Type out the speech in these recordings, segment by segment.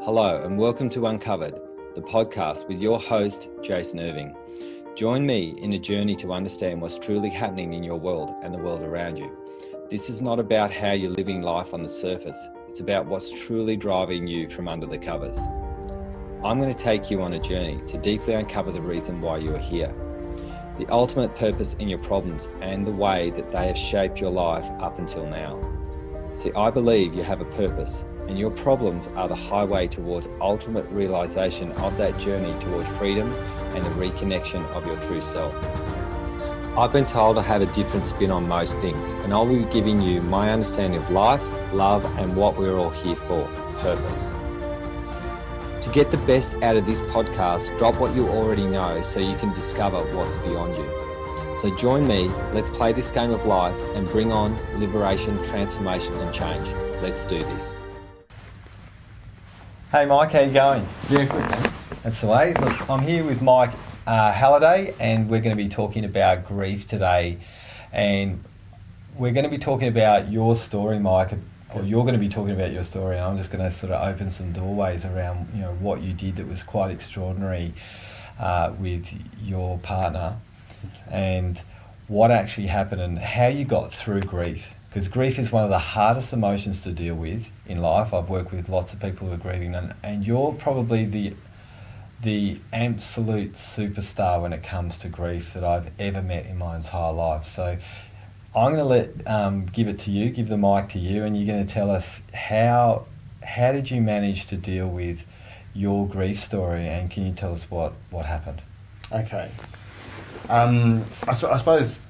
Hello and welcome to Uncovered, the podcast with your host, Jason Irving. Join me in a journey to understand what's truly happening in your world and the world around you. This is not about how you're living life on the surface. It's about what's truly driving you from under the covers. I'm going to take you on a journey to deeply uncover the reason why you are here, the ultimate purpose in your problems and the way that they have shaped your life up until now. See, I believe you have a purpose, and your problems are the highway towards ultimate realization of that journey towards freedom and the reconnection of your true self. I've been told I have a different spin on most things, and I'll be giving you my understanding of life, love, and what we're all here for, purpose. To get the best out of this podcast, drop what you already know so you can discover what's beyond you. So join me, let's play this game of life and bring on liberation, transformation, and change. Let's do this. Hey Mike, how you going? Yeah, good, thanks. That's the way. Look, I'm here with Mike Halliday, and we're going to be talking about grief today. And we're going to be talking about your story, Mike, or you're going to be talking about your story, and I'm just going to sort of open some doorways around, what you did that was quite extraordinary with your partner, and what actually happened and how you got through grief. Because grief is one of the hardest emotions to deal with in life. I've worked with lots of people who are grieving, and you're probably the absolute superstar when it comes to grief that I've ever met in my entire life. So I'm going to give it to you, give the mic to you, and you're going to tell us how did you manage to deal with your grief story, and can you tell us what happened? Okay. I suppose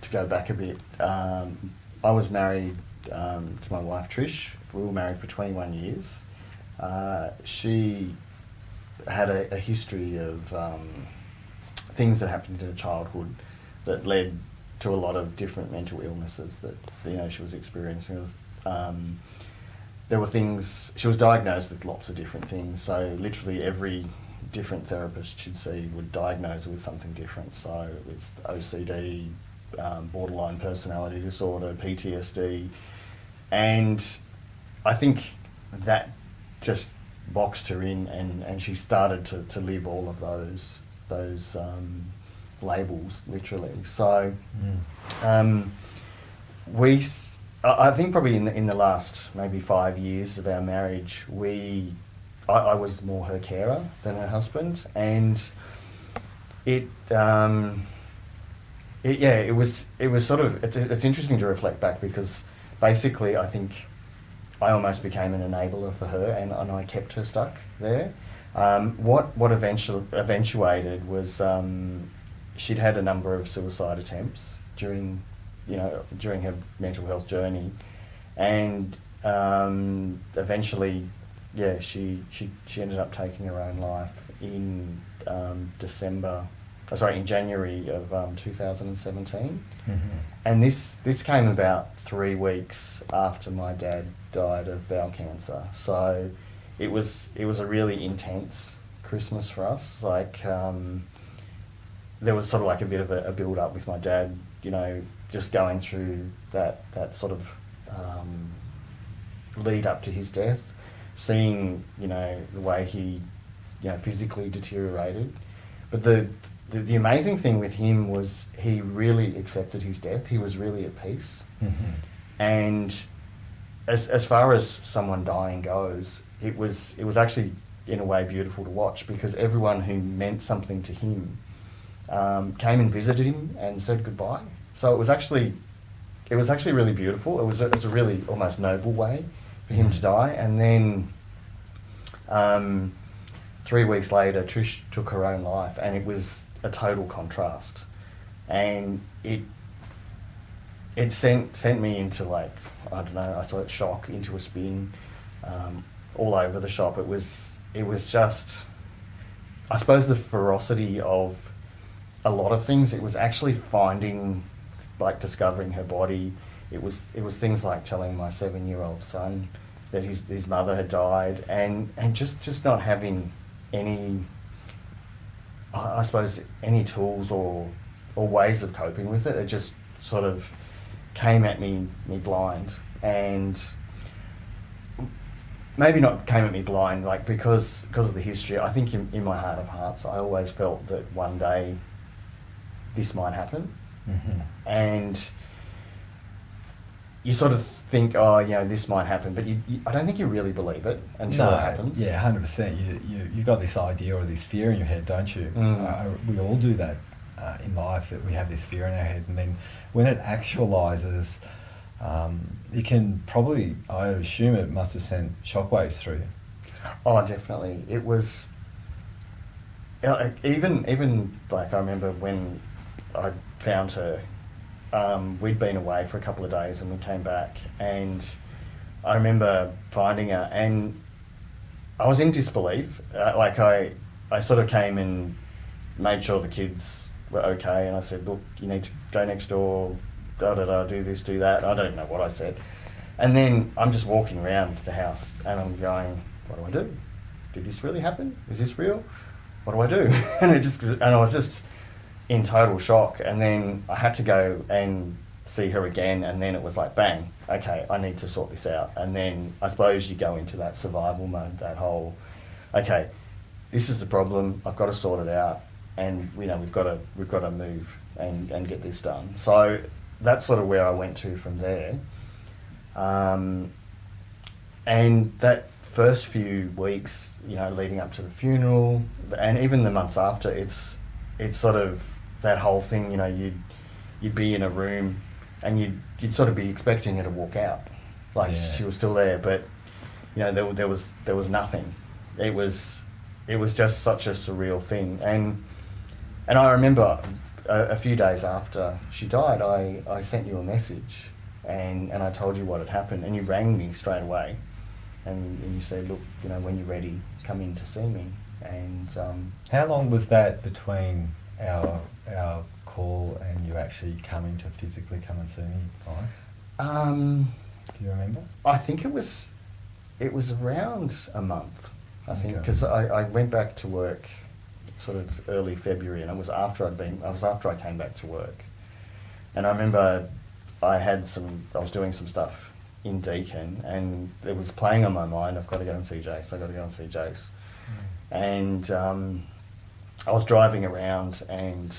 to go back a bit, I was married to my wife Trish. We were married for 21 years. She had a history of things that happened in her childhood that led to a lot of different mental illnesses that she was experiencing. There were things, she was diagnosed with lots of different things, so literally every different therapist she'd see would diagnose her with something different. So it was OCD, borderline personality disorder, PTSD, and I think that just boxed her in, and she started to live all of those labels literally. So I think probably in the last maybe 5 years of our marriage, I was more her carer than her husband, and it was sort of, it's interesting to reflect back, because basically I think I almost became an enabler for her, and I kept her stuck there. What eventuated was she'd had a number of suicide attempts during her mental health journey, and eventually, she ended up taking her own life in January of 2017. Mm-hmm. And this came about 3 weeks after my dad died of bowel cancer. So it was a really intense Christmas for us. Like there was sort of like a bit of a build up with my dad, just going through that sort of lead up to his death, seeing the way he physically deteriorated. But the amazing thing with him was he really accepted his death. He was really at peace. Mm-hmm. And as far as someone dying goes, it was actually in a way beautiful to watch, because everyone who meant something to him came and visited him and said goodbye. So it was actually really beautiful. It was a really almost noble way for him to die. And then 3 weeks later, Trish took her own life, and it was a total contrast, and it sent me into, like, I don't know, I saw it shock, into a spin, all over the shop. It was just, I suppose, the ferocity of a lot of things. It was actually discovering her body. It was things like telling my 7-year-old son that his mother had died, and just not having any, I suppose, any tools or ways of coping with it. It just sort of came at me blind. And maybe not came at me blind, like because of the history. I think in my heart of hearts, I always felt that one day this might happen, and you sort of think, oh, this might happen, but I don't think you really believe it until it happens. Yeah, 100%. You got this idea or this fear in your head, don't you? We all do that in life, that we have this fear in our head, and then when it actualises, it can probably, I assume it must have sent shockwaves through you. Oh, definitely. It was, even like, I remember when I found her, we'd been away for a couple of days and we came back, and I remember finding her and I was in disbelief. I sort of came and made sure the kids were okay, and I said, look, you need to go next door, do this, do that. I don't even know what I said. And then I'm just walking around the house and I'm going, what do I do? Did this really happen? Is this real? What do I do? And I was just in total shock. And then I had to go and see her again, and then it was like, bang, okay, I need to sort this out. And then I suppose you go into that survival mode, that whole, okay, this is the problem, I've got to sort it out, and we've got to move and get this done. So that's sort of where I went to from there. And that first few weeks, leading up to the funeral, and even the months after, it's sort of that whole thing. You'd be in a room, and you'd sort of be expecting her to walk out, like she was still there, but there was nothing. It was just such a surreal thing, and I remember a few days after she died, I sent you a message, and I told you what had happened, and you rang me straight away, and you said, look, when you're ready, come in to see me. And how long was that between our call and you actually coming to physically come and see me, Mike? Do you remember? I think it was around a month, I think, because I went back to work sort of early February, and it was after I came back to work. And I remember I was doing some stuff in Deakin, and it was playing on my mind, I've got to go and see Jace. And I was driving around, and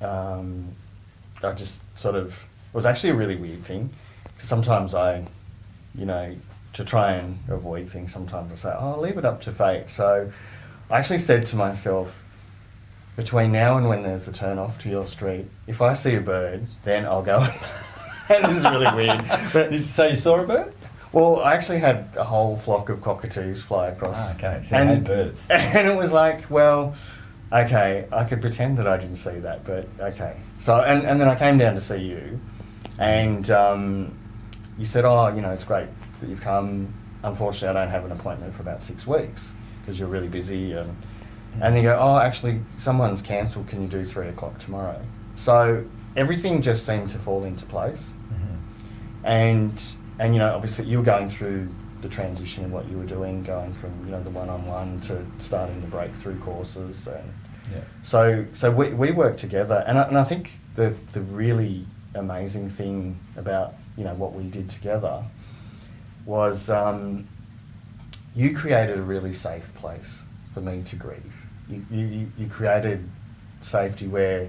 I just sort of, it was actually a really weird thing, because sometimes to try and avoid things, sometimes I say, I'll leave it up to fate. So I actually said to myself, between now and when there's a turn off to your street, if I see a bird, then I'll go. And this is really weird. But so you saw a bird? Well, I actually had a whole flock of cockatoos fly across. Okay, so you had birds. And it was like, well, okay, I could pretend that I didn't see that, but okay. So, and then I came down to see you, and you said, it's great that you've come. Unfortunately, I don't have an appointment for about 6 weeks because you're really busy. And they go, actually, someone's cancelled, can you do 3 o'clock tomorrow? So everything just seemed to fall into place. And obviously you were going through the transition in what you were doing, going from, the one-on-one to starting the breakthrough courses. And so we worked together. And I think the really amazing thing about, what we did together was you created a really safe place for me to grieve. You created safety where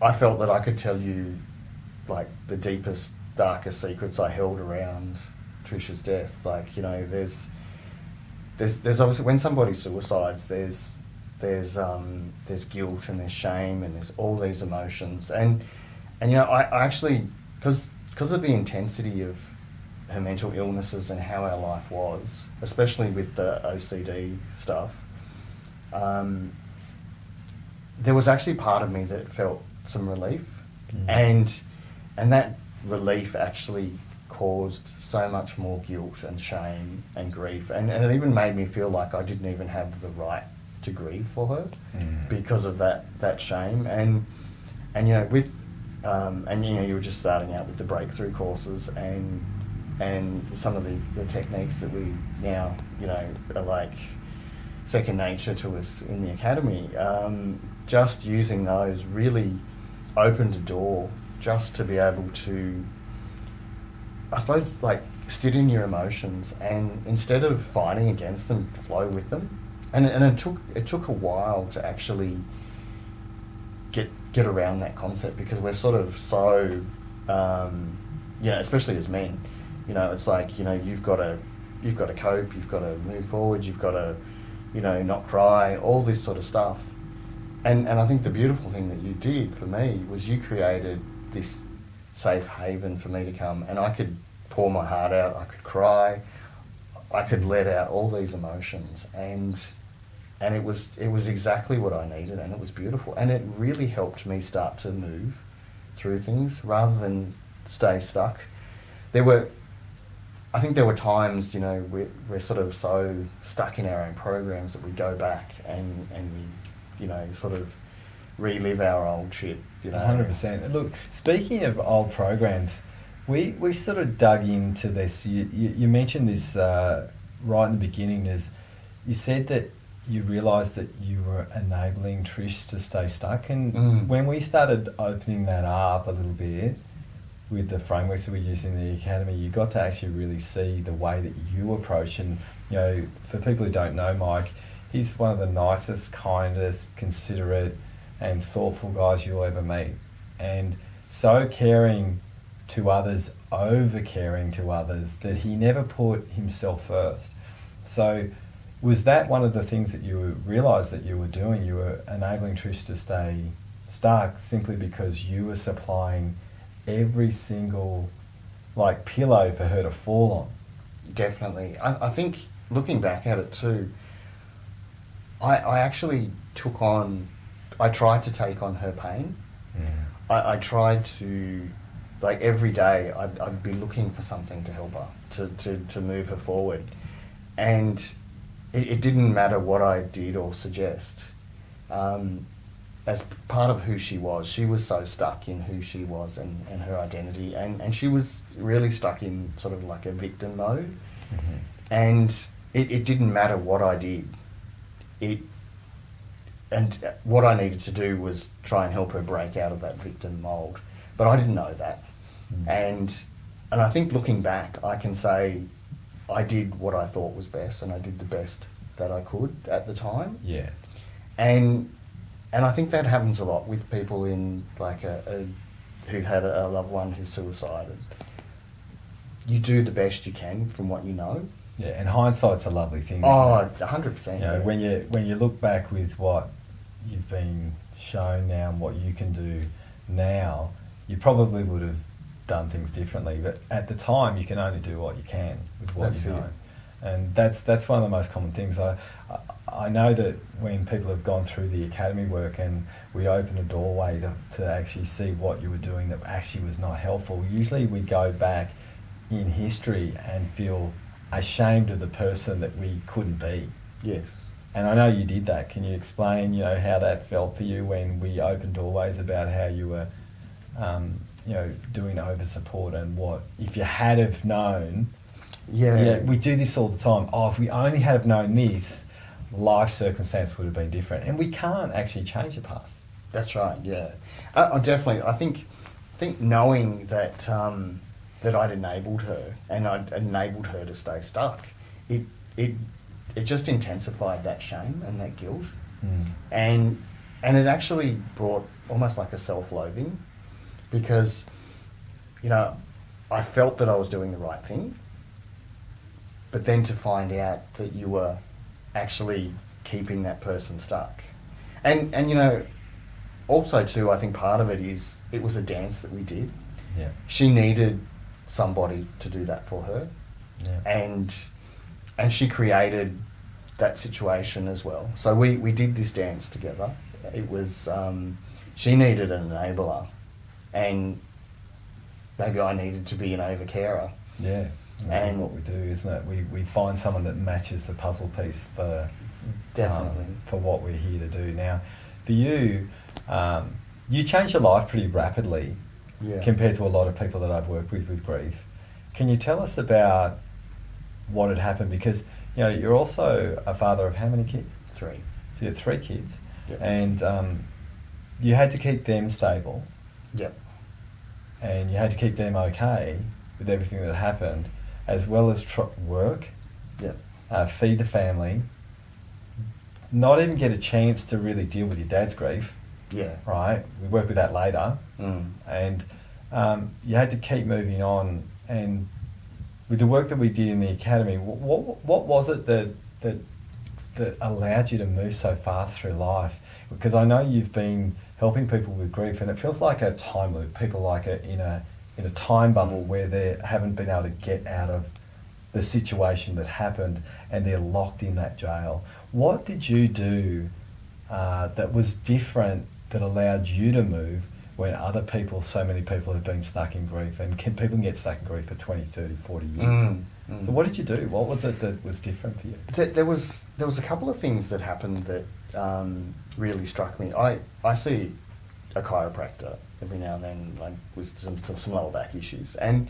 I felt that I could tell you, like, the deepest, darkest secrets I held around Trisha's death. Like, there's obviously, when somebody suicides, there's guilt and there's shame and there's all these emotions. And I actually, because of the intensity of her mental illnesses and how our life was, especially with the OCD stuff, there was actually part of me that felt some relief, and that relief actually caused so much more guilt and shame and grief, and it even made me feel like I didn't even have the right to grieve for her because of that shame. And with you were just starting out with the breakthrough courses and some of the techniques that we now are like second nature to us in the academy. Just using those really opened a door just to be able to, I suppose, like, sit in your emotions, and instead of fighting against them, flow with them. And it took a while to actually get around that concept, because we're sort of so, especially as men, it's like, you've got to cope, you've got to move forward, you've got to, not cry, all this sort of stuff. And I think the beautiful thing that you did for me was you created this safe haven for me to come, and I could pour my heart out, I could cry, I could let out all these emotions, and it was exactly what I needed, and it was beautiful, and it really helped me start to move through things rather than stay stuck. I think there were times, we're sort of so stuck in our own programs that we go back and we, sort of relive our old shit. 100%. Look, speaking of old programs, we sort of dug into this. You mentioned this right in the beginning. You said that you realised that you were enabling Trish to stay stuck, and when we started opening that up a little bit with the frameworks that we use in the academy, you got to actually really see the way that you approach. And for people who don't know Mike, he's one of the nicest, kindest, considerate and thoughtful guys you'll ever meet, and so caring to others, over caring to others, that he never put himself first. So was that one of the things that you realised that you were doing? You were enabling Trish to stay stuck simply because you were supplying every single pillow for her to fall on. Definitely. I think looking back at it too, I actually I tried to take on her pain. I tried to, every day I'd be looking for something to help her, to move her forward. And it didn't matter what I did or suggest. As part of who she was so stuck in who she was and her identity, and she was really stuck in sort of like a victim mode. And it didn't matter what I did. And what I needed to do was try and help her break out of that victim mold. But I didn't know that. And I think looking back, I can say I did what I thought was best, and I did the best that I could at the time. Yeah. And I think that happens a lot with people in who've had a loved one who's suicided. You do the best you can from what you know. Yeah, and hindsight's a lovely thing. Oh, 100%. When you look back with what you've been shown now and what you can do now, you probably would have done things differently. But at the time, you can only do what you can with what you know. And that's one of the most common things. I know that when people have gone through the academy work and we open a doorway to actually see what you were doing that actually was not helpful, usually we go back in history and feel ashamed of the person that we couldn't be. Yes. And I know you did that. Can you explain, how that felt for you when we opened doorways about how you were, doing over support, and what if you had have known? Yeah, we do this all the time. Oh, if we only had have known this, life circumstance would have been different. And we can't actually change the past. That's right. Yeah, I definitely. I think knowing that that I'd enabled her, and I'd enabled her to stay stuck, it just intensified that shame and that guilt, and it actually brought almost like a self-loathing, because I felt that I was doing the right thing, but then to find out that you were actually keeping that person stuck, and also too, I think part of it is it was a dance that we did. Yeah. She needed somebody to do that for her. Yeah. And she created that situation as well. So we did this dance together. It was, she needed an enabler, and maybe I needed to be an overcarer. Yeah, that's what we do, isn't it? We find someone that matches the puzzle piece for definitely for what we're here to do. Now, for you, you changed your life pretty rapidly. Yeah. Compared to a lot of people that I've worked with grief. Can you tell us about what had happened? Because you're also a father of how many kids? 3. So you have 3 kids. Yep. And you had to keep them stable. Yep. And you had to keep them okay with everything that happened. as well as work, feed the family, not even get a chance to really deal with your dad's grief. Yeah. Right? We work with that later. And you had to keep moving on. And with the work that we did in the academy, what was it that allowed you to move so fast through life? Because I know you've been helping people with grief, and it feels like a time loop. People like it in a time bubble where they haven't been able to get out of the situation that happened, and they're locked in that jail. What did you do that was different, that allowed you to move when so many people have been stuck in grief, and people can get stuck in grief for 20, 30, 40 years. So what did you do? What was it that was different for you? There was a couple of things that happened that really struck me. I see a chiropractor every now and then, like with some lower back issues, and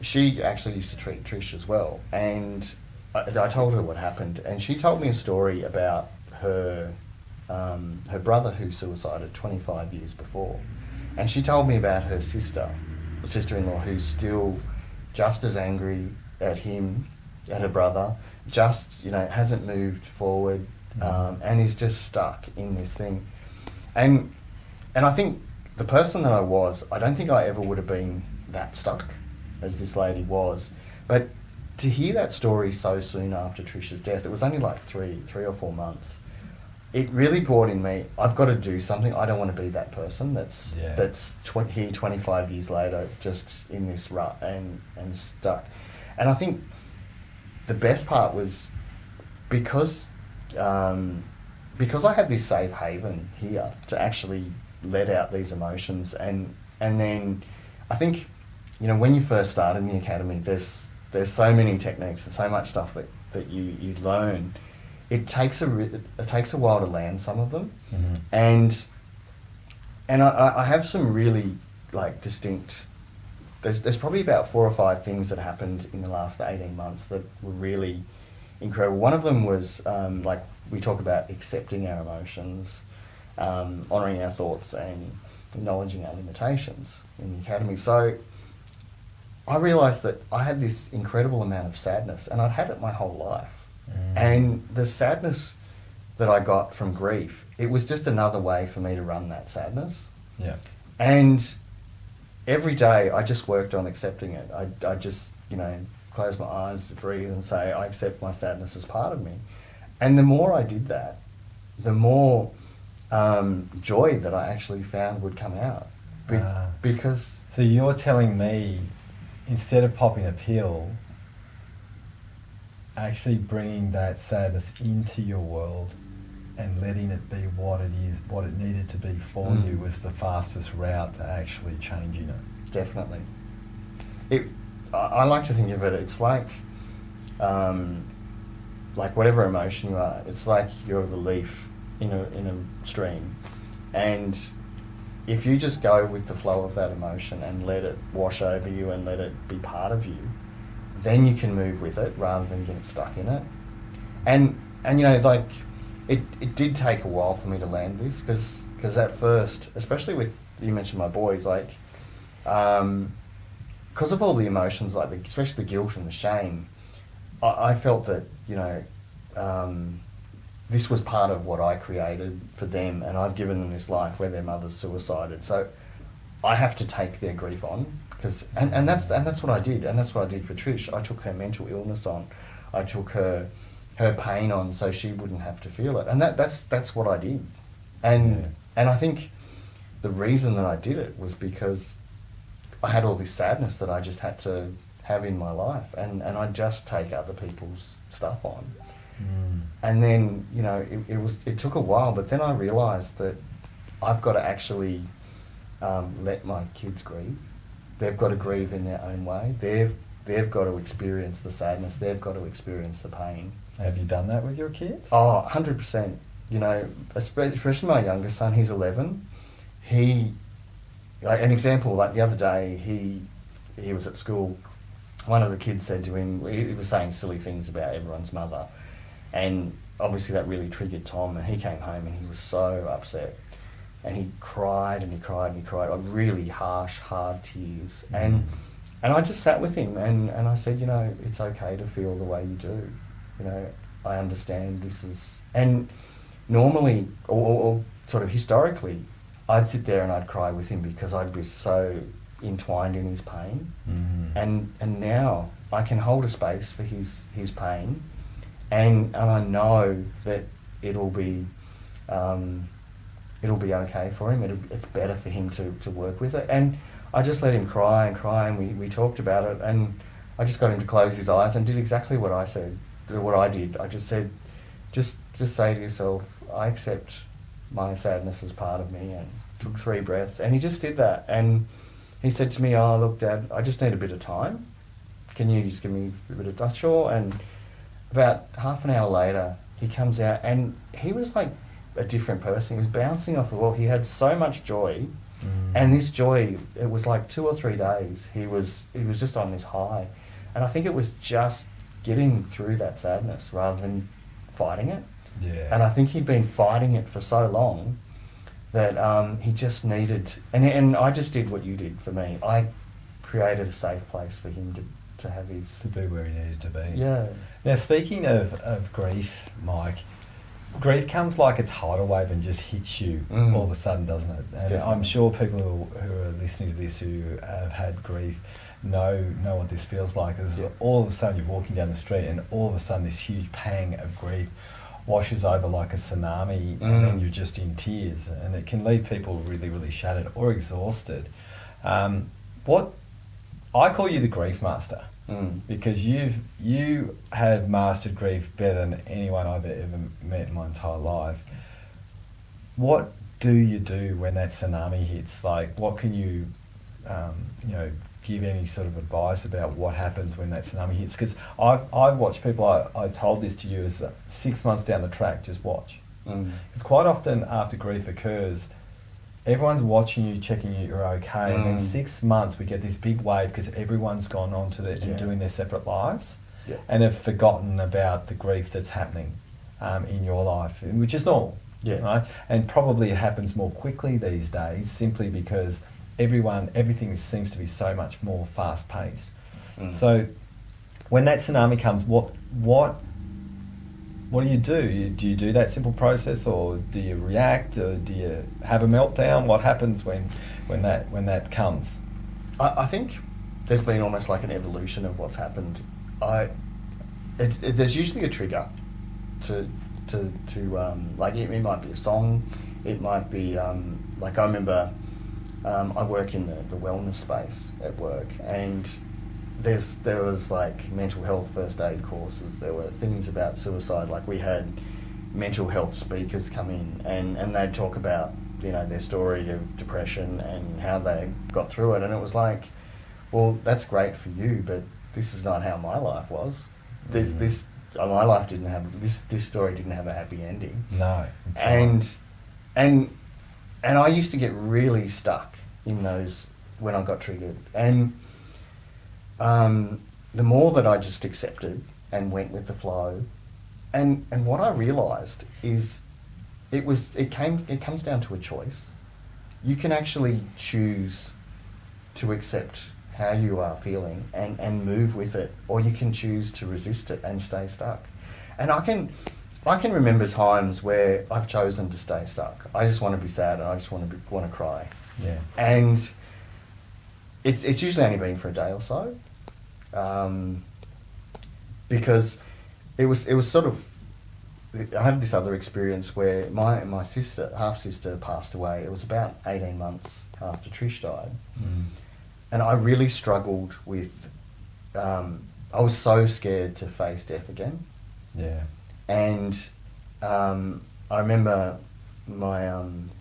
she actually used to treat Trish as well. And I told her what happened, and she told me a story about her brother who suicided 25 years before, and she told me about her sister-in-law, who's still just as angry at him, at her brother, just hasn't moved forward, and is just stuck in this thing. And I think the person that I don't think I ever would have been that stuck as this lady was. But to hear that story so soon after Trish's death, it was only like three or 4 months, it really brought in me, I've got to do something. I don't want to be that person that's here 25 years later, just in this rut and stuck. And I think the best part was because I had this safe haven here to actually let out these emotions, and then I think when you first start in the academy, there's so many techniques and so much stuff that you learn. It takes a while to land some of them, and I have some really distinct. There's probably about 4 or 5 things that happened in the last 18 months that were really incredible. One of them was we talk about accepting our emotions, honouring our thoughts, and acknowledging our limitations in the academy. So I realised that I had this incredible amount of sadness, and I'd had it my whole life. And the sadness that I got from grief, it was just another way for me to run that sadness. Yeah. And every day I just worked on accepting it. I just, close my eyes to breathe and say, I accept my sadness as part of me. And the more I did that, the more joy that I actually found would come out. Because... So you're telling me, instead of popping a pill, actually bringing that sadness into your world and letting it be what it is, what it needed to be for you, was the fastest route to actually changing it. Definitely. I like to think of it, it's like whatever emotion you are, it's like you're the leaf in a stream, and if you just go with the flow of that emotion and let it wash over you and let it be part of you, then you can move with it rather than get stuck in it. And it did take a while for me to land this, because at first, especially with, you mentioned my boys, because of all the emotions, especially the guilt and the shame, I felt that this was part of what I created for them, and I've given them this life where their mother's suicided, so I have to take their grief on. And that's what I did, and that's what I did for Trish. I took her mental illness on, I took her pain on, so she wouldn't have to feel it, and that's what I did. And I think the reason that I did it was because I had all this sadness that I just had to have in my life, and I just take other people's stuff on. And then it took a while, but then I realised that I've got to actually let my kids grieve. They've got to grieve in their own way. They've got to experience the sadness. They've got to experience the pain. Have you done that with your kids? Oh, 100%. Especially my youngest son, he's 11. An example, the other day, he was at school. One of the kids said to him, he was saying silly things about everyone's mother. And obviously that really triggered Tom, and he came home and he was so upset. And he cried and he cried and he cried, really harsh, hard tears. And And I just sat with him and I said, you know, it's okay to feel the way you do. You know, I understand this is... And normally, or sort of historically, I'd sit there and I'd cry with him because I'd be so entwined in his pain. And now I can hold a space for his pain, and I know that it'll be okay for him. It's better for him to work with it. And I just let him cry, and we talked about it, and I just got him to close his eyes and did exactly what I said, what I did. I just said, just say to yourself, I accept my sadness as part of me, and took 3 breaths, and he just did that. And he said to me, oh, look, Dad, I just need a bit of time. Can you just give me a bit of time? Sure. And about half an hour later, he comes out, and he was like a different person. He was bouncing off the wall. He had so much joy. And this joy, it was like 2 or 3 days. He was just on this high. And I think it was just getting through that sadness rather than fighting it. Yeah. And I think he'd been fighting it for so long that he just needed... And I just did what you did for me. I created a safe place for him to have his... To be where he needed to be. Yeah. Now, speaking of grief, Mike, grief comes like a tidal wave and just hits you all of a sudden, doesn't it? And Definitely. I'm sure people who are listening to this who have had grief know what this feels like. All of a sudden you're walking down the street and all of a sudden this huge pang of grief washes over like a tsunami, and then you're just in tears, and it can leave people really, really shattered or exhausted. What I call you the grief master, because you have mastered grief better than anyone I've ever met in my entire life. What do you do when that tsunami hits? Like, what can you, give any sort of advice about what happens when that tsunami hits? Because I've watched people, I told this to you, is 6 months down the track, just watch. Because quite often after grief occurs, everyone's watching you, checking you're okay, and then 6 months we get this big wave because everyone's gone on to and doing their separate lives and have forgotten about the grief that's happening in your life, which is normal. Right? And probably it happens more quickly these days simply because everything seems to be so much more fast-paced. So when that tsunami comes, what do you do? Do you do that simple process, or do you react, or do you have a meltdown? What happens when that comes? I think there's been almost like an evolution of what's happened. There's usually a trigger to like it might be a song, it might be like I remember I work in the wellness space at work, and there was like mental health first aid courses. There were things about suicide. Like we had mental health speakers come in, and they'd talk about their story of depression and how they got through it. And it was like, well, that's great for you, but this is not how my life was. My life didn't have this story didn't have a happy ending. No. And I used to get really stuck in those when I got triggered. And the more that I just accepted and went with the flow, and what I realised is it comes down to a choice. You can actually choose to accept how you are feeling and move with it, or you can choose to resist it and stay stuck. And I can remember times where I've chosen to stay stuck. I just want to be sad and I just want to cry. Yeah. And it's usually only been for a day or so. Because it was sort of, I had this other experience where my half sister passed away. It was about 18 months after Trish died. And I really struggled with, I was so scared to face death again. Yeah. And I remember my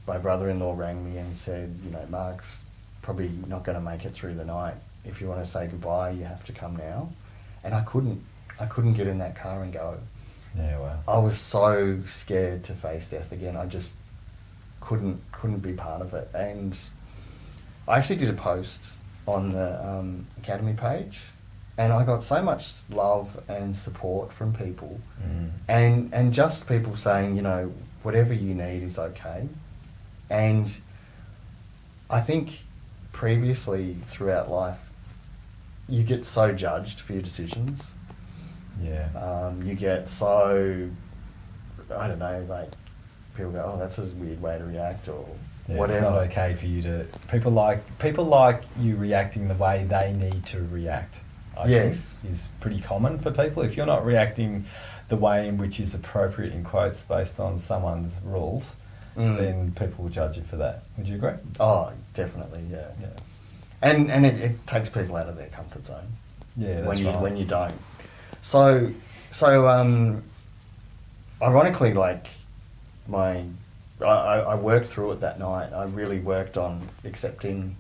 brother-in-law rang me and said, Mark's probably not going to make it through the night. If you want to say goodbye, you have to come now. And I couldn't get in that car and go. Yeah, wow. I was so scared to face death again. I just couldn't be part of it. And I actually did a post on the Academy page, and I got so much love and support from people, and just people saying, whatever you need is okay. And I think previously throughout life, you get so judged for your decisions. Yeah. You get so, I don't know, like people go, oh, that's a weird way to react, or Yeah, whatever. it's not okay for you to. People like you reacting the way they need to react. I Yes. think is pretty common for people. If you're not reacting the way in which is appropriate in quotes based on someone's rules, then people will judge you for that. Would you agree? Oh, definitely, yeah. Yeah. And it takes people out of their comfort zone. Yeah, that's when you don't. So ironically, like I worked through it that night. I really worked on accepting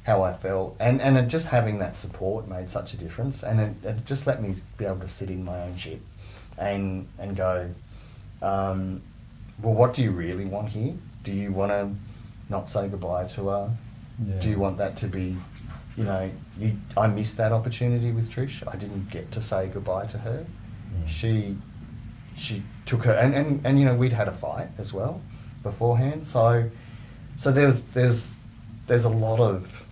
how I felt, and just having that support made such a difference, and it just let me be able to sit in my own shit and go, well, what do you really want here? Do you want to not say goodbye to her? Yeah. Do you want that to be, I missed that opportunity with Trish. I didn't get to say goodbye to her. Yeah. She took her, and we'd had a fight as well beforehand. So there's a lot of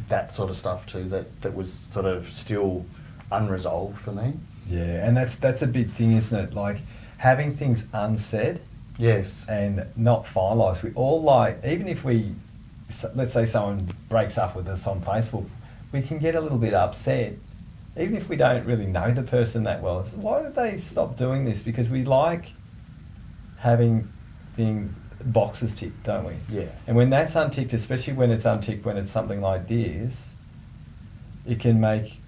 that sort of stuff too that was sort of still unresolved for me. Yeah, and that's a big thing, isn't it? Like having things unsaid. Yes. And not finalised. We all like, even if let's say someone breaks up with us on Facebook, we can get a little bit upset, even if we don't really know the person that well. So why did they stop doing this? Because we like having boxes ticked, don't we? Yeah. And when that's unticked, especially when it's unticked when it's something like this, it can make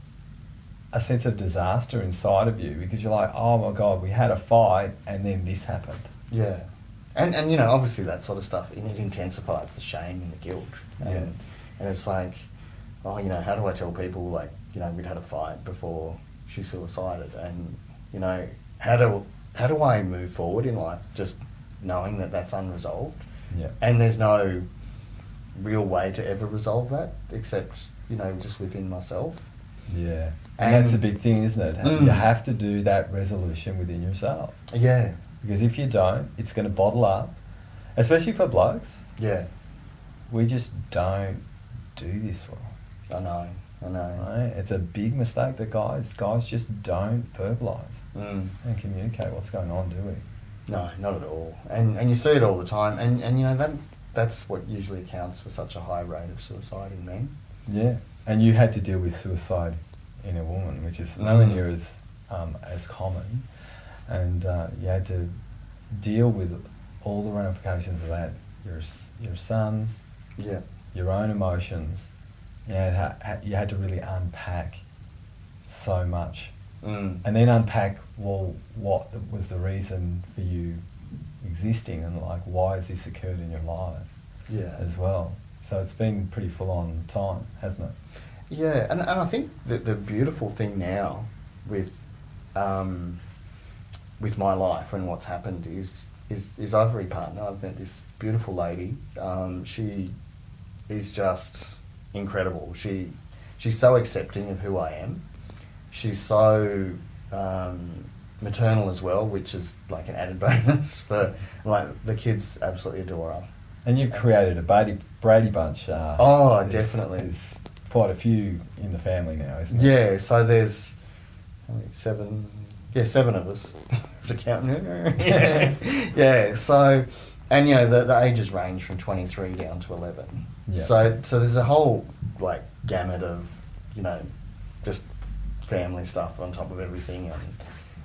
a sense of disaster inside of you, because you're like, oh my God, we had a fight and then this happened. Yeah. And obviously that sort of stuff, it intensifies the shame and the guilt. And it's like, oh, how do I tell people, like, we'd had a fight before she suicided, and, how do I move forward in life just knowing that that's unresolved? Yeah. And there's no real way to ever resolve that except, just within myself. Yeah. And that's a big thing, isn't it? You have to do that resolution within yourself. Yeah. Because if you don't, it's going to bottle up, especially for blokes. Yeah. We just don't do this well. I know. Right? It's a big mistake that guys just don't verbalise and communicate what's going on, do we? No, not at all. And you see it all the time, and that's what usually accounts for such a high rate of suicide in men. Yeah. And you had to deal with suicide in a woman, which is nowhere near as common. And you had to deal with all the ramifications of that. Your sons, your own emotions. You had to really unpack so much. And then unpack, well, what was the reason for you existing, and like, why has this occurred in your life as well. So it's been pretty full on time, hasn't it? Yeah, and I think that the beautiful thing now with my life and what's happened is I've re-partnered. I've met this beautiful lady. She is just incredible. She's so accepting of who I am. She's so maternal as well, which is like an added bonus for, like, the kids absolutely adore her. And you've created a Brady bunch. Definitely. There's quite a few in the family now, isn't there? Yeah, so there's seven of us, to count. Yeah, so, and the ages range from 23 down to 11. Yeah. So there's a whole, like, gamut of, just family stuff on top of everything,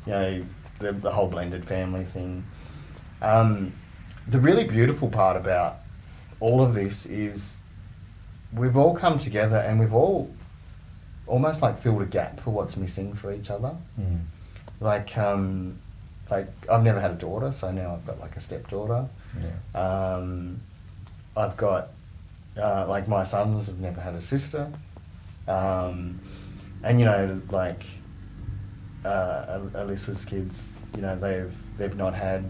and, the whole blended family thing. The really beautiful part about all of this is we've all come together and we've all almost like filled a gap for what's missing for each other. Like I've never had a daughter, so now I've got like a stepdaughter. I've got like my sons have never had a sister, and like Alyssa's kids, they've not had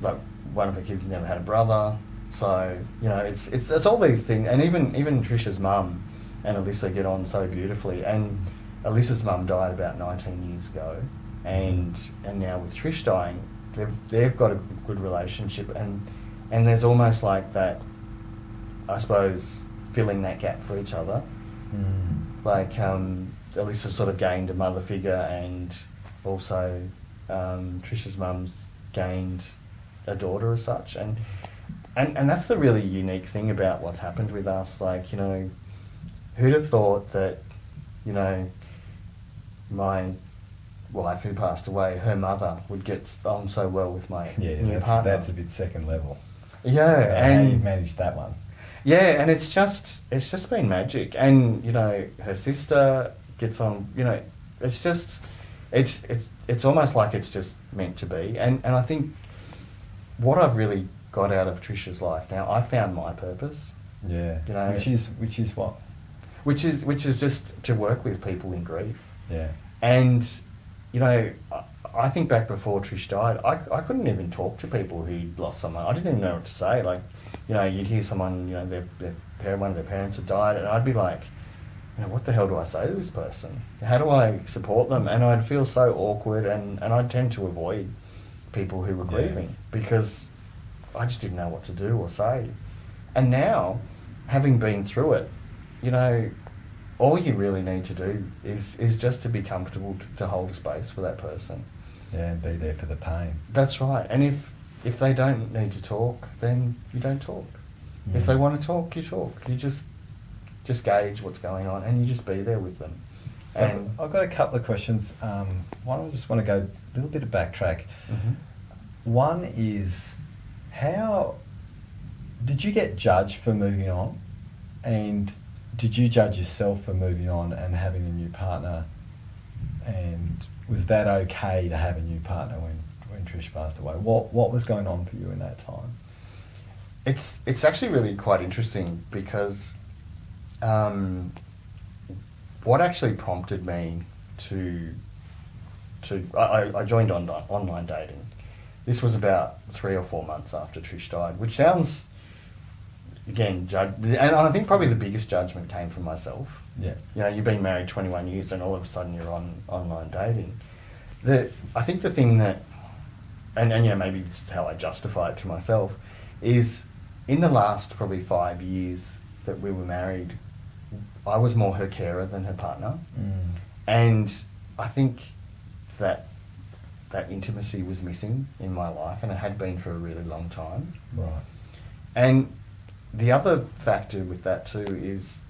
like one of her kids never had a brother. So it's all these things, and even Trisha's mum and Alyssa get on so beautifully. And Alyssa's mum died about 19 years ago, and now with Trish dying, they've got a good relationship, and there's almost like that, I suppose, filling that gap for each other. Mm. Like Alyssa sort of gained a mother figure, and also Trisha's mum's gained a daughter as such, and that's the really unique thing about what's happened with us. Like, you know, who'd have thought that, you know, my wife who passed away, her mother would get on so well with my new partner. That's a bit second level. Yeah, How and you managed that one. yeah, and it's just been magic. And, you know, her sister gets on, you know, it's just, it's almost like it's just meant to be. And I think what I've really got out of Trisha's life now, I found my purpose. Yeah. You know, which is what? Which is just to work with people in grief. Yeah. And, you know, I think back before Trish died, I couldn't even talk to people who'd lost someone. I didn't even know what to say. Like, you know, you'd hear someone, you know, one of their parents had died, and I'd be like, you know, what the hell do I say to this person? How do I support them? And I'd feel so awkward, and I'd tend to avoid people who were grieving because I just didn't know what to do or say. And now, having been through it, you know, all you really need to do is just to be comfortable to hold a space for that person. Yeah, and be there for the pain. That's right. And if they don't need to talk, then you don't talk. If they want to talk, you talk. You just gauge what's going on, and you just be there with them. So and I've got a couple of questions. One, I just want to go a little bit of backtrack. Mm-hmm. One is, how did you get judged for moving on? And did you judge yourself for moving on and having a new partner? And was that okay to have a new partner when Trish passed away? What was going on for you in that time? It's actually really quite interesting because what actually prompted me to I joined online dating. This was about 3 or 4 months after Trish died, which sounds, again, and I think probably the biggest judgment came from myself. Yeah. You know, you've been married 21 years and all of a sudden you're on online dating. I think the thing that, and you know, maybe this is how I justify it to myself, is in the last probably 5 years that we were married, I was more her carer than her partner. Mm. And I think that intimacy was missing in my life, and it had been for a really long time. Right. And the other factor with that too is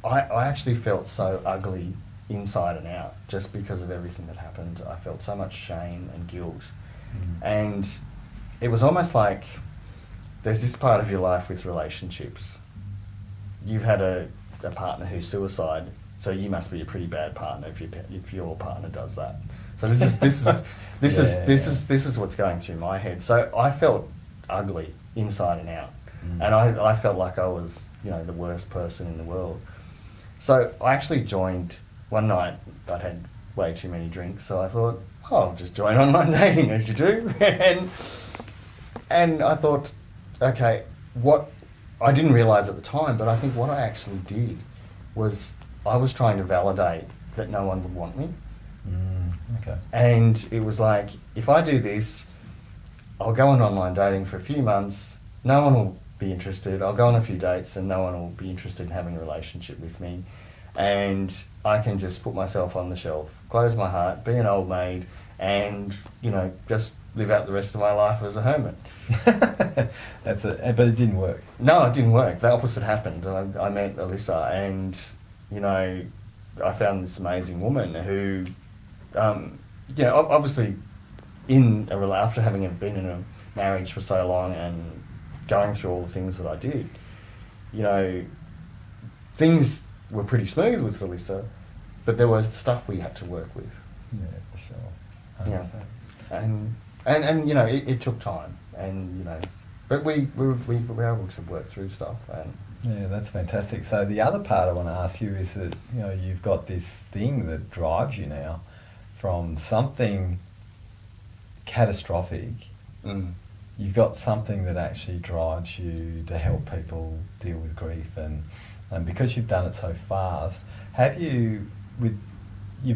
I actually felt so ugly inside and out just because of everything that happened. I felt so much shame and guilt. Mm. And it was almost like there's this part of your life with relationships. You've had a partner who's suicide, so you must be a pretty bad partner if your partner does that. So this is what's going through my head. So I felt ugly inside and out, and I felt like I was, you know, the worst person in the world. So I actually joined one night. I'd had way too many drinks, so I thought, oh, I'll just join online dating as you do, and I thought, okay, what I didn't realise at the time, but I think what I actually did was I was trying to validate that no one would want me. Okay. And it was like, if I do this, I'll go on online dating for a few months, no one will be interested. I'll go on a few dates and no one will be interested in having a relationship with me. And I can just put myself on the shelf, close my heart, be an old maid, and, you know, just live out the rest of my life as a hermit. But it didn't work. No, it didn't work. The opposite happened. I met Alyssa, and, you know, I found this amazing woman who, you know, obviously after having been in a marriage for so long and going through all the things that I did, you know, things were pretty smooth with Alyssa, but there was stuff we had to work with. Yeah, for sure. Yeah. And you know, it took time, and, you know, but we were able to work through stuff. And yeah, that's fantastic. So the other part I want to ask you is that, you know, you've got this thing that drives you now from something catastrophic. You've got something that actually drives you to help people deal with grief, and because you've done it so fast, you've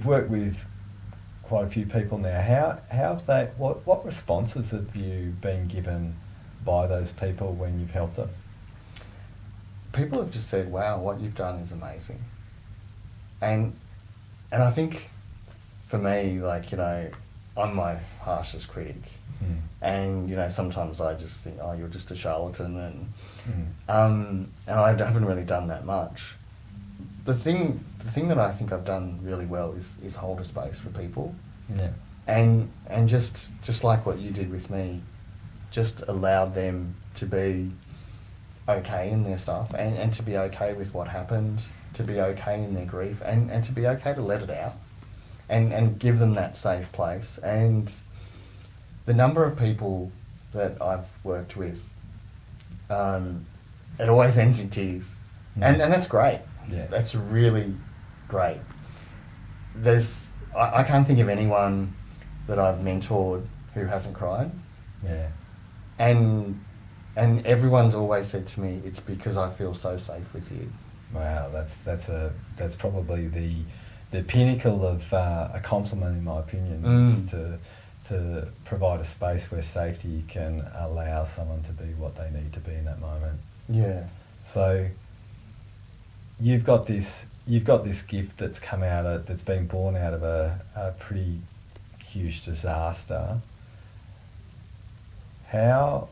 worked with quite a few people now. How have they? What responses have you been given by those people when you've helped them? people have just said, wow, what you've done is amazing. And I think for me, like, you know, I'm my harshest critic. And, you know, sometimes I just think, oh, you're just a charlatan, and I haven't really done that much. The thing that I think I've done really well is hold a space for people. Yeah. And just like what you did with me, just allowed them to be okay in their stuff, and to be okay with what happened, to be okay in their grief, and to be okay to let it out, and give them that safe place. And the number of people that I've worked with, it always ends in tears. And that's great. Yeah. That's really great. I can't think of anyone that I've mentored who hasn't cried. Yeah. And everyone's always said to me, it's because I feel so safe with you. Wow, that's probably the pinnacle of a compliment, in my opinion, is to provide a space where safety can allow someone to be what they need to be in that moment. Yeah. So you've got this gift that's come out that's been born out of a pretty huge disaster. How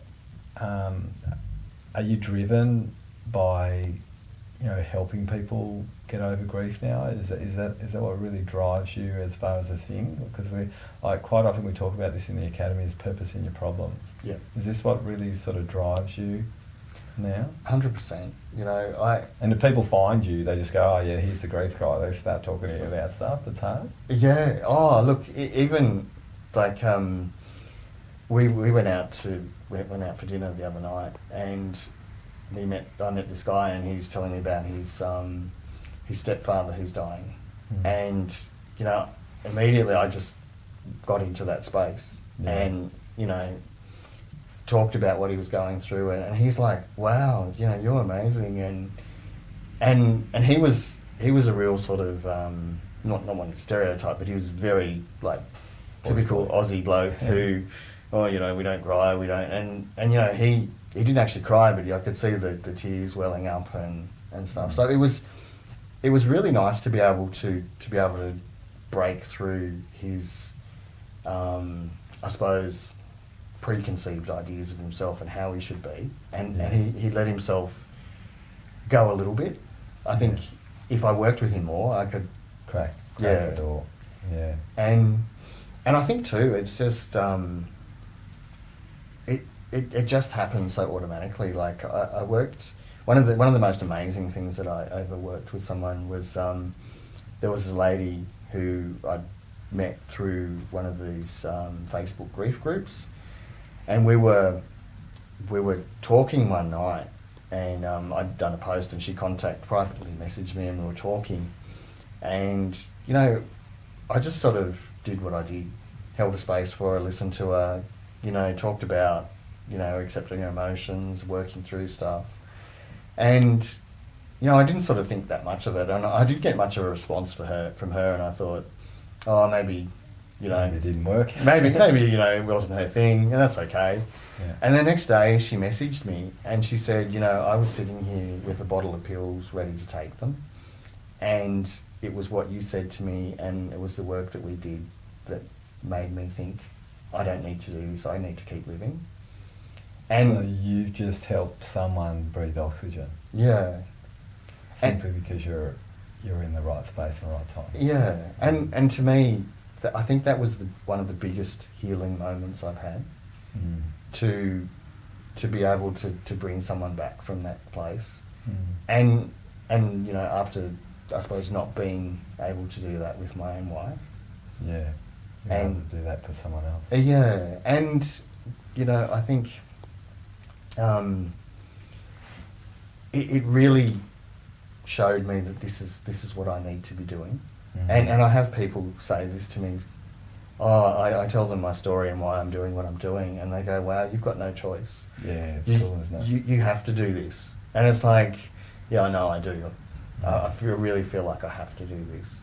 are you driven by, you know, helping people get over grief now? Is that what really drives you as far as a thing? Because quite often we talk about this in the academy as purpose in your problems. Yeah. Is this what really sort of drives you now? 100%. You know, And if people find you, they just go, oh yeah, here's the grief guy. They start talking to you about stuff that's hard. Yeah. Oh, look, even like we went out for dinner the other night, and I met this guy, and he's telling me about his stepfather who's dying. And, you know, immediately I just got into that space and, you know, talked about what he was going through, and he's like, wow, you know, you're amazing. And he was a real sort of, not one stereotype, but he was very, like, typical Aussie bloke who, oh, you know, we don't cry, we don't, and you know, he didn't actually cry, but I could see the tears welling up and stuff. So it was really nice to be able to break through his, I suppose, preconceived ideas of himself and how he should be, and he let himself go a little bit. I think if I worked with him more, I could crack the door. Yeah. And I think too, it's just it just happens so automatically. Like I worked, one of the most amazing things that I ever worked with someone was there was a lady who I'd met through one of these Facebook grief groups, and we were talking one night, and I'd done a post, and she privately messaged me, and we were talking, and you know, I just sort of did what I did, held a space for her, listened to her, you know, talked about, you know, accepting her emotions, working through stuff. And, you know, I didn't sort of think that much of it. And I didn't get much of a response from her, and I thought, oh, maybe, you know... Maybe it didn't work. maybe, you know, it wasn't her thing, and that's okay. Yeah. And the next day she messaged me, and she said, you know, I was sitting here with a bottle of pills ready to take them, and it was what you said to me, and it was the work that we did that made me think, I don't need to do this, I need to keep living. And so you just helped someone breathe oxygen. Yeah. Simply because you're in the right space and the right time. Yeah. And to me, I think that was one of the biggest healing moments I've had. To be able to bring someone back from that place. And you know, after, I suppose, not being able to do that with my own wife. Yeah. You're able to do that for someone else. Yeah. And, you know, I think it really showed me that this is what I need to be doing. And I have people say this to me. I tell them my story and why I'm doing what I'm doing, and they go, wow, you've got no choice. Yeah, it's cool, isn't it? You have to do this. And it's like, yeah, I know I do. I really feel like I have to do this.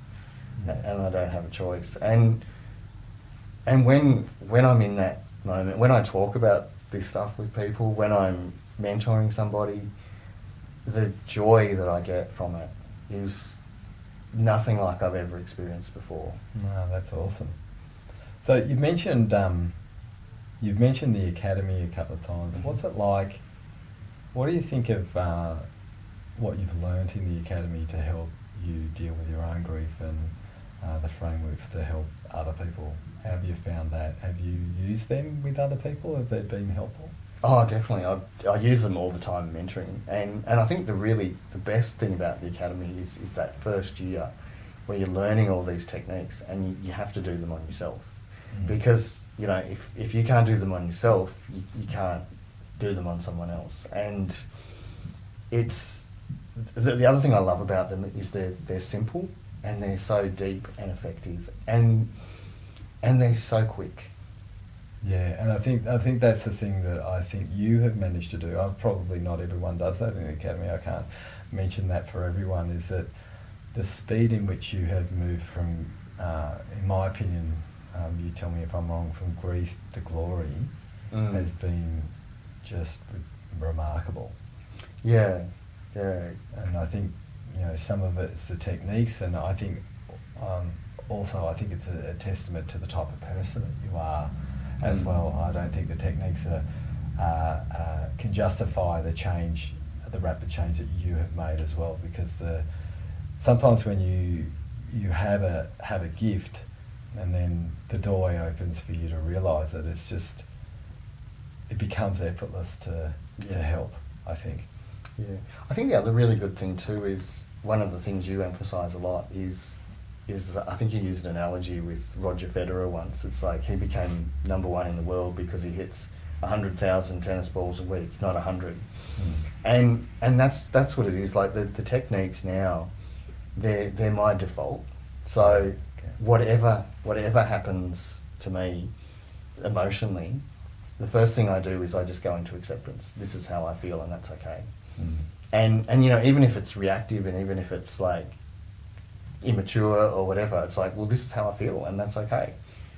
And I don't have a choice. And when I'm in that moment, when I talk about this stuff with people, when I'm mentoring somebody, the joy that I get from it is nothing like I've ever experienced before. No, that's awesome. So you've mentioned the academy a couple of times. Mm-hmm. What's it like? What do you think of what you've learnt in the academy to help you deal with your own grief and the frameworks to help other people? How have you found that? Have you used them with other people? Have they been helpful? Oh, definitely. I use them all the time mentoring. And I think the best thing about the academy is that first year where you're learning all these techniques and you have to do them on yourself. Because, you know, if you can't do them on yourself, you can't do them on someone else. And it's the other thing I love about them is they're simple and they're so deep and effective and they're so quick. Yeah, and I think that's the thing that I think you have managed to do. Probably not everyone does that in the academy. I can't mention that for everyone. Is that the speed in which you have moved from, in my opinion, you tell me if I'm wrong, from grief to glory, has been just remarkable. Yeah, yeah. And I think, you know, some of it's the techniques, and I think also I think it's a testament to the type of person that you are as well. I don't think the techniques can justify the change, the rapid change that you have made as well, because sometimes when you have a gift and then the doorway opens for you to realise it, it becomes effortless to help, I think. Yeah. I think the other really good thing too is one of the things you emphasise a lot is I think you used an analogy with Roger Federer once. It's like he became number one in the world because he hits 100,000 tennis balls a week, not 100. And that's what it is. Like the techniques now, they're my default. So whatever happens to me emotionally, the first thing I do is I just go into acceptance. This is how I feel, and that's okay. And you know, even if it's reactive and even if it's like immature or whatever, it's like, well, this is how I feel, and that's okay.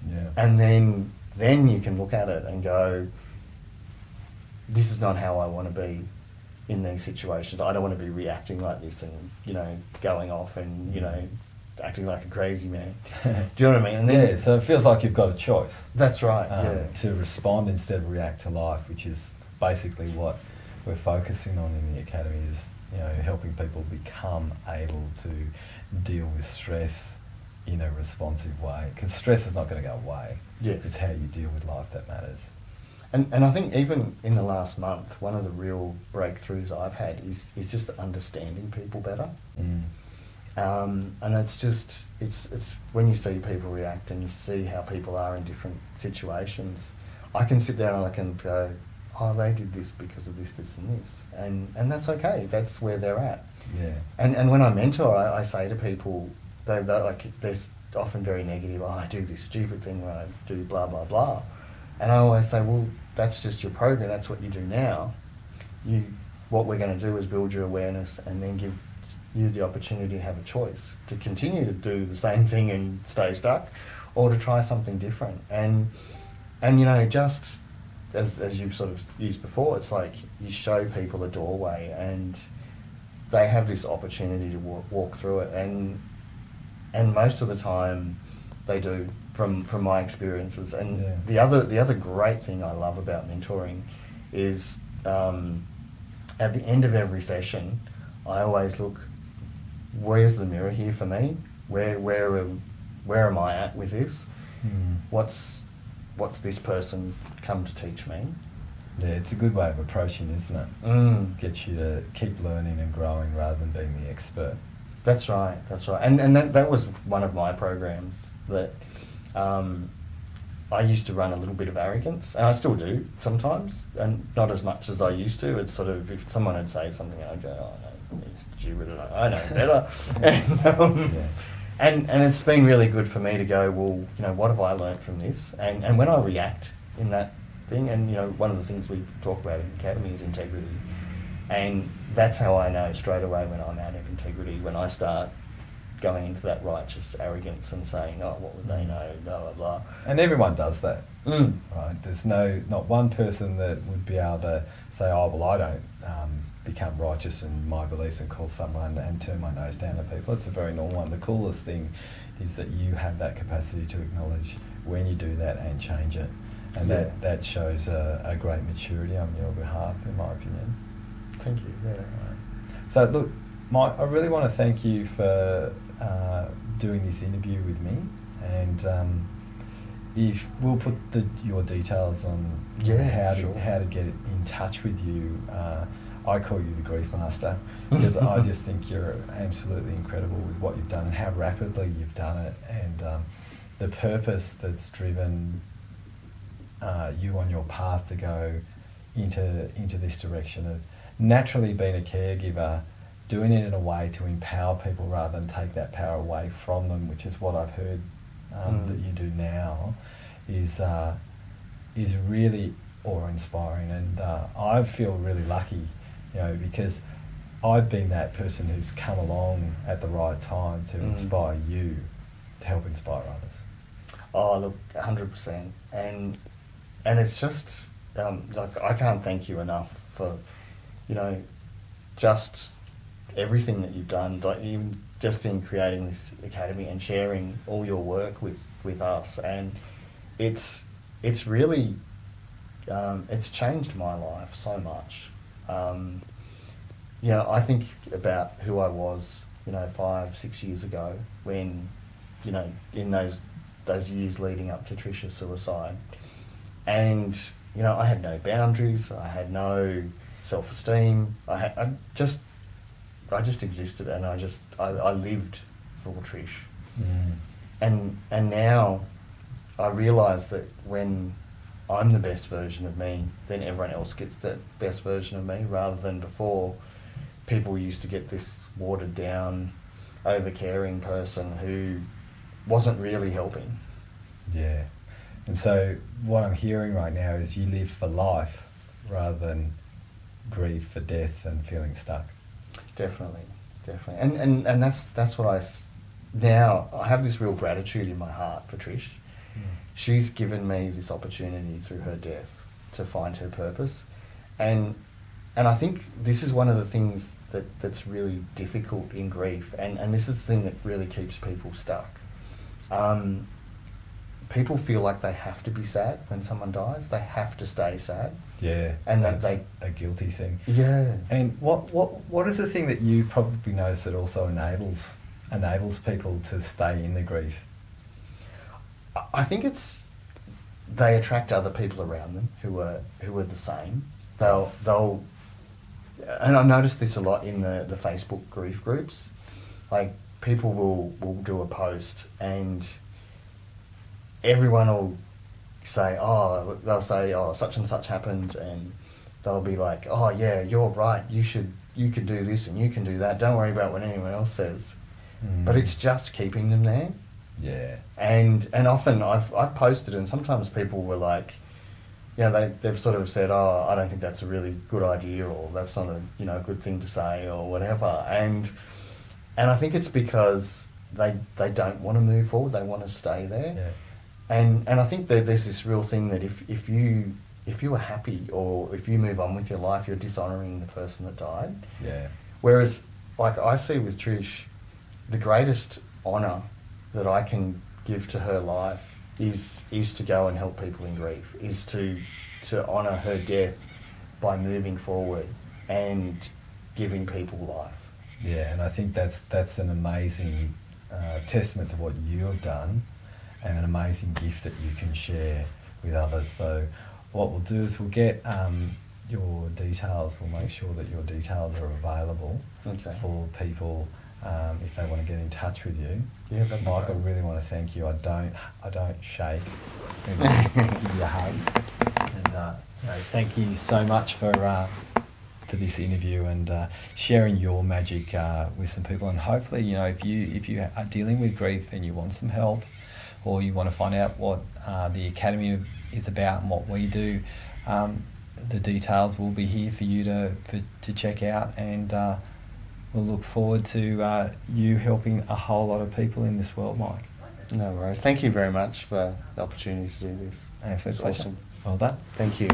Yeah. And then you can look at it and go, this is not how I want to be in these situations. I don't want to be reacting like this and, you know, going off and, you know, acting like a crazy man. Do you know what I mean? And then, so it feels like you've got a choice. That's right, to respond instead of react to life, which is basically what we're focusing on in the academy, is, you know, helping people become able to deal with stress in a responsive way, because stress is not going to go away. Yes. It's how you deal with life that matters. And I think even in the last month, one of the real breakthroughs I've had is just understanding people better. And it's when you see people react and you see how people are in different situations, I can sit there and I can go, oh, they did this because of this, this and this. And that's okay. That's where they're at. Yeah. And when I mentor, I say to people, they're often very negative. Oh, I do this stupid thing when I do blah, blah, blah. And I always say, well, that's just your program. That's what you do now. What we're going to do is build your awareness and then give you the opportunity to have a choice to continue to do the same thing and stay stuck, or to try something different. And you know, just as you've sort of used before, it's like you show people a doorway and they have this opportunity to walk through it. And most of the time they do, from my experiences. And the other great thing I love about mentoring is at the end of every session, I always look, where's the mirror here for me? Where am I at with this? What's this person come to teach me? Yeah, it's a good way of approaching, isn't it? Gets you to keep learning and growing rather than being the expert. That's right. And that was one of my programs that I used to run a little bit of arrogance, and I still do sometimes, and not as much as I used to. It's sort of, if someone would say something, I'd go, oh no, it's stupid, I know better. And it's been really good for me to go, well, you know, what have I learnt from this? And when I react in that thing, and you know, one of the things we talk about in the academy is integrity. And that's how I know straight away when I'm out of integrity, when I start going into that righteous arrogance and saying, oh, what would they know, blah, blah, blah. And everyone does that, right? There's not one person that would be able to say, oh, well, I don't become righteous in my beliefs and call someone and turn my nose down to people. It's a very normal one. The coolest thing is that you have that capacity to acknowledge when you do that and change it. And that shows a great maturity on your behalf, in my opinion. Thank you. Yeah. So look, Mike, I really want to thank you for doing this interview with me, and if we'll put your details on how to get in touch with you. I call you the Grief Master because I just think you're absolutely incredible with what you've done and how rapidly you've done it, and the purpose that's driven you on your path to go into this direction of naturally being a caregiver, doing it in a way to empower people rather than take that power away from them, which is what I've heard that you do now, is really awe-inspiring, and I feel really lucky, because I've been that person who's come along at the right time to inspire you, to help inspire others. Oh, look, 100%, and it's just I can't thank you enough for, just everything that you've done, even just in creating this academy and sharing all your work with us, and it's really it's changed my life so much. I think about who I was, 5-6 years ago when, in those years leading up to Trisha's suicide, and I had no boundaries, I had no self-esteem, I just existed, and I lived for Trish. And now I realise that when I'm the best version of me, then everyone else gets the best version of me, rather than before people used to get this watered down, over-caring person who wasn't really helping. Yeah. And so what I'm hearing right now is you live for life rather than grieve for death and feeling stuck. Definitely. And that's what now I have this real gratitude in my heart for Trish. She's given me this opportunity through her death to find her purpose, and I think this is one of the things that's really difficult in grief, and this is the thing that really keeps people stuck. People feel like they have to be sad when someone dies. They have to stay sad. Yeah, and that's a guilty thing. Yeah. And what is the thing that you probably notice that also enables people to stay in the grief? I think they attract other people around them who are the same. They'll and I noticed this a lot in the Facebook grief groups. Like, people will do a post and everyone will say, they'll say, such and such happened, and they'll be like, oh yeah, you're right, you can do this and you can do that, don't worry about what anyone else says. But it's just keeping them there. Yeah. And often I've posted, and sometimes people were like, they've sort of said, I don't think that's a really good idea, or that's not a good thing to say, or whatever. And I think it's because they don't want to move forward, they want to stay there. Yeah. And I think that there's this real thing that if you are happy, or if you move on with your life, you're dishonouring the person that died. Yeah. Whereas, like I see with Trish, the greatest honour that I can give to her life is to go and help people in grief, is to honour her death by moving forward and giving people life. Yeah, and I think that's an amazing testament to what you have done, and an amazing gift that you can share with others. So what we'll do is we'll get your details, we'll make sure that your details are available for people if they want to get in touch with you. Yeah, that'd be Mike, great. I really want to thank you. I don't shake. I'm give you a hug. And thank you so much for this interview and sharing your magic with some people. And hopefully, if you are dealing with grief and you want some help, or you want to find out what the Academy is about and what we do, the details will be here for you to check out, and we'll look forward to you helping a whole lot of people in this world, Mike. No worries. Thank you very much for the opportunity to do this. Absolute It's pleasure. awesome. Well done. Thank you.